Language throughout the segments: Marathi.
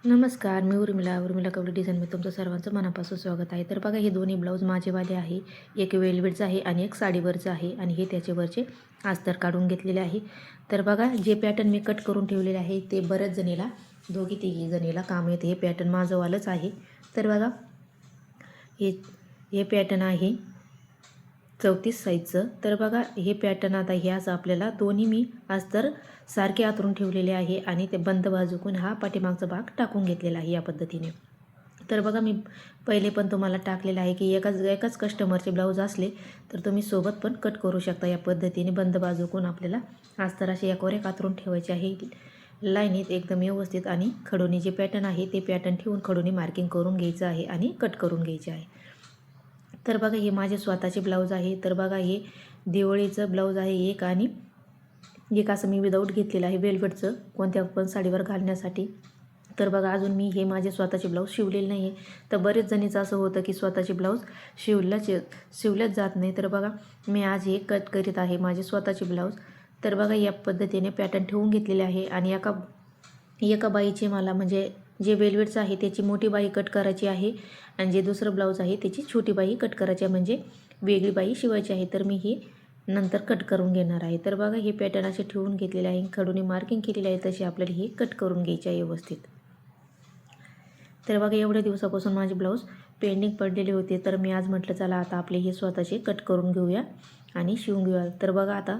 नमस्कार, मी उर्मिला कवडे डिझाईनमध्ये तुमचं सर्वांचं मनापासून स्वागत आहे. तर बघा, हे दोन्ही ब्लाऊज माझेवाले आहे. एक वेलवेटचं आहे आणि एक साडीवरचं आहे आणि हे त्याच्यावरचे अस्तर काढून घेतलेले आहे. तर बघा, जे पॅटर्न मी कट करून ठेवलेले आहे ते बऱ्याच जणीला, दोघी तिघी जणीला काम येते. हे पॅटर्न माझंवालंच आहे. तर बघा, हे हे पॅटर्न आहे 34 साईजचं. तर बघा, हे पॅटर्न आता हे असं आपल्याला दोन्ही मी अस्तर सारखे आतरून ठेवलेले आहे आणि ते बंद बाजूकून हा पाठीमागचा भाग टाकून घेतलेला आहे या पद्धतीने. तर बघा, मी पहिले पण तुम्हाला टाकलेलं आहे की एकाच कस्टमरचे ब्लाऊज असले तर तुम्ही सोबत पण कट करू शकता. या पद्धतीने बंद बाजूकून आपल्याला अस्तर असे एकावर एक आतरून ठेवायचे आहे लाईनीत एकदम व्यवस्थित. आणि खडोनी जे पॅटर्न आहे ते पॅटर्न ठेवून खडोनी मार्किंग करून घ्यायचं आहे आणि कट करून घ्यायचे आहे. तर बघा, हे माझे स्वतःचे ब्लाऊज आहे. तर बघा, हे दिवाळीचं ब्लाऊज आहे एक, आणि एक असं मी विदाऊट घेतलेलं आहे वेलवेटचं कोणत्या पण साडीवर घालण्यासाठी. तर बघा, अजून मी हे माझे स्वतःचे ब्लाऊज शिवलेले नाही आहे. तर बरेच जणीचं असं होतं की स्वतःचे ब्लाऊज शिवल्याच जात नाही. तर बघा, मी आज हे कट करीत आहे माझे स्वतःचे ब्लाऊज. तर बघा, या पद्धतीने पॅटर्न ठेवून घेतलेले आहे आणि एका बाईचे मला म्हणजे जे वेलवेटचं आहे त्याची मोठी बाई कट करायची आहे आणि जे दुसरं ब्लाऊज आहे त्याची छोटी बाई कट करायची आहे, म्हणजे वेगळी बाई शिवायची आहे. तर मी ही नंतर कट करून घेणार आहे. तर बघा, हे पॅटर्न असे ठेवून घेतलेले आहे, खडूने मार्किंग केलेली आहे तशी आपल्याला हे कट करून घ्यायचे आहे व्यवस्थित. तर बघा, एवढ्या दिवसापासून माझे ब्लाऊज पेंडिंग पडलेले होते. तर मी आज म्हटलं चला आता आपले हे स्वतःचे कट करून घेऊया आणि शिवून घेऊया. तर बघा, आता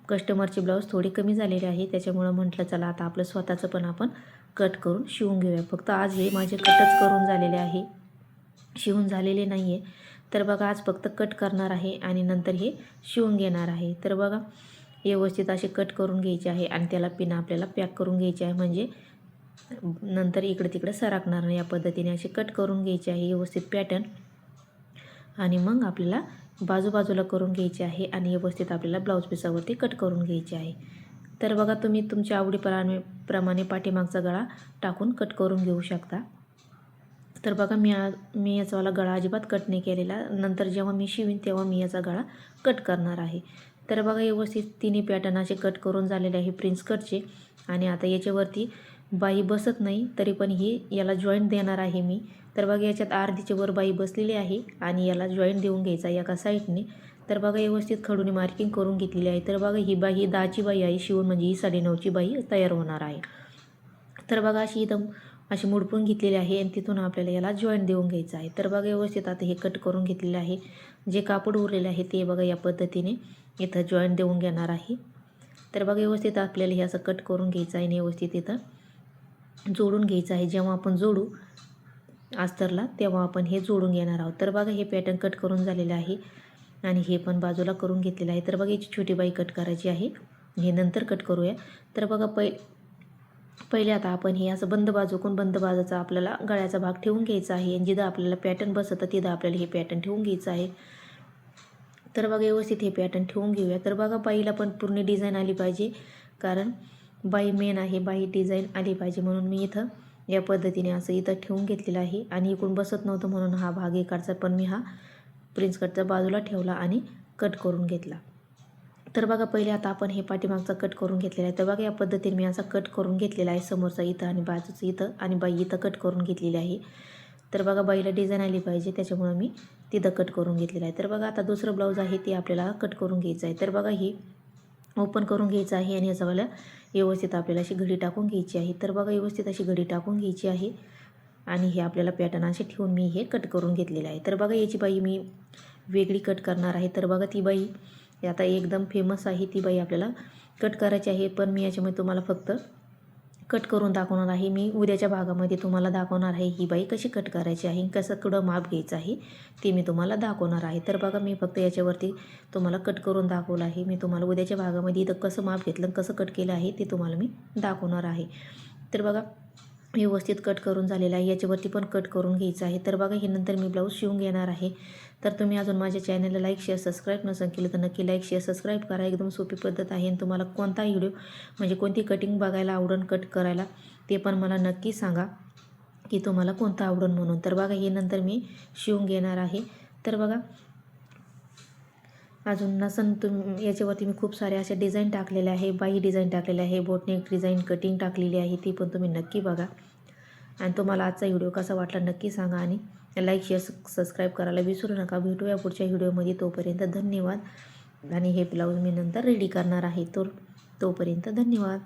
कस्टमरचे ब्लाऊज थोडे कमी झालेले आहे, त्याच्यामुळं म्हटलं चला आता आपलं स्वतःचं पण आपण कट करून शिवून घेऊया. फक्त आज हे माझे कटच करून झालेले आहे, शिवून झालेले नाही आहे. तर बघा, आज फक्त कट करणार आहे आणि नंतर हे शिवून घेणार आहे. तर बघा, व्यवस्थित असे कट करून घ्यायचे आहे आणि त्याला पिन आपल्याला पॅक करून घ्यायचे आहे, म्हणजे नंतर इकडे तिकडे सरकणार नाही. या पद्धतीने असे कट करून घ्यायचे आहे व्यवस्थित पॅटर्न. आणि मग आपल्याला बाजूबाजूला करून घ्यायचे आहे आणि व्यवस्थित आपल्याला ब्लाऊज पिसावरती कट करून घ्यायचे आहे. तर बघा, तुम्ही तुमच्या आवडीप्रमाणे पाठीमागचा गळा टाकून कट करून घेऊ शकता. तर बघा, मी याचावाला गळा अजिबात कट नाही केलेला. नंतर जेव्हा मी शिवीन तेव्हा मी याचा गळा कट करणार आहे. तर बघा, व्यवस्थित तिन्ही पॅटर्न असे कट करून झालेले आहे प्रिन्स कटचे. आणि आता याच्यावरती बाई बसत नाही तरी पण याला जॉईंट देणार आहे मी. तर बघा, याच्यात अर्धीच्या वर बाई बसलेली आहे आणि याला जॉईंट देऊन घ्यायचा एका साईडने. तर बघा, व्यवस्थित खडूने मार्किंग करून घेतलेली आहे. तर बघा, ही 10ची बाई आहे शिवून, म्हणजे ही 9.5ची बाई तयार होणार आहे. तर बघा, अशी मुडपून घेतलेली आहे आणि तिथून आपल्याला याला जॉईंट देऊन घ्यायचं आहे. तर बघा, व्यवस्थित आता हे कट करून घेतलेलं आहे. जे कापड उरलेलं आहे ते बघा या पद्धतीने इथं जॉईंट देऊन घेणार आहे. तर बघा, व्यवस्थित आपल्याला हे असं कट करून घ्यायचं आहे आणि व्यवस्थित इथं जोडून घ्यायचं आहे. जेव्हा आपण जोडू अस्तरला तेव्हा आपण हे जोडून घेणार आहोत. तर बघा, हे पॅटर्न कट करून झालेलं आहे आणि हे पण बाजूला करून घेतलेलं आहे. तर बघा, याची छोटी बाई कट करायची आहे, हे नंतर कट करूया. तर बघा, पहिले आता आपण हे असं बंद बाजूचा आपल्याला गळ्याचा भाग ठेवून घ्यायचा आहे आणि जिथं आपल्याला पॅटर्न बसतं तिथं आपल्याला हे पॅटर्न ठेवून घ्यायचं आहे. तर बघा, व्यवस्थित हे पॅटर्न ठेवून घेऊया. तर बघा, बाईला पण पूर्ण डिझाईन आली पाहिजे, कारण बाई मेन आहे, बाई डिझाईन आली पाहिजे म्हणून मी इथं या पद्धतीने असं इथं ठेवून घेतलेलं आहे. आणि इकडून बसत नव्हतं म्हणून हा भाग इकडचा पण मी हा प्रिन्स कटचा बाजूला ठेवला आणि कट करून घेतला. तर बघा, पहिले आता आपण हे पाठीमागचा कट करून घेतलेला आहे. तर बघा, या पद्धतीने मी असा कट करून घेतलेला आहे, समोरचा इथं आणि बाजूचं इथं आणि बाई इथं कट करून घेतलेली आहे. तर बघा, बाईला डिझाईन आली पाहिजे त्याच्यामुळं मी तिथं कट करून घेतलेलं आहे. तर बघा, आता दुसरं ब्लाऊज आहे ते आपल्याला कट करून घ्यायचं आहे. तर बघा, ही ओपन करून घ्यायचं आहे आणि याचावाला व्यवस्थित आपल्याला अशी घडी टाकून घ्यायची आहे. तर बघा, व्यवस्थित अशी घडी टाकून घ्यायची आहे आणि हे आपल्याला पॅटर्न असे ठेवून मी हे कट करून घेतलेलं आहे. तर बघा, याची बाई मी वेगळी कट करणार आहे. तर बघा, ती बाई आता एकदम फेमस आहे, ती बाई आपल्याला कट करायची आहे. पण मी याच्यामध्ये तुम्हाला फक्त कट करून दाखवणार आहे. मी उद्याच्या भागामध्ये तुम्हाला दाखवणार आहे ही बाई कशी कट करायची आहे, कसं कुठं माप घ्यायचं आहे ते मी तुम्हाला दाखवणार आहे. तर बघा, मी फक्त याच्यावरती तुम्हाला कट करून दाखवलं आहे. मी तुम्हाला उद्याच्या भागामध्ये इथं कसं माप घेतलं, कसं कट केलं आहे ते तुम्हाला मी दाखवणार आहे. तर बघा, व्यवस्थित कट करून झालेलं आहे. याच्यावरती पण कट करून घ्यायचं आहे. तर बघा, हे नंतर मी ब्लाऊज शिवून घेणार आहे. तर तुम्ही अजून माझ्या चॅनलला लाईक शेअर सबस्क्राईब नसेल केलं तर नक्की लाईक शेअर सबस्क्राईब करा. एकदम सोपी पद्धत आहे आणि तुम्हाला कोणता व्हिडिओ म्हणजे कोणती कटिंग बघायला आवडून कट करायला ते पण मला नक्की सांगा की तुम्हाला कोणतं आवडून म्हणून. तर बघा, हे नंतर मी शिवून घेणार आहे. तर बघा, अजून नसन याच्यावरती मी खूप सारे असे डिझाईन टाकलेले आहे, बाई डिझाईन टाकलेले आहे, बोटनेक डिझाईन कटिंग टाकलेली आहे, ती पण तुम्ही नक्की बघा. आणि तुम्हाला आजचा व्हिडिओ कसा वाटला नक्की सांगा आणि लाईक शेअर सबस्क्राईब करायला विसरू नका. भेटूया पुढच्या व्हिडिओमध्ये. तोपर्यंत धन्यवाद. आणि हे ब्लाऊज मी नंतर रेडी करणार आहे. तोपर्यंत धन्यवाद.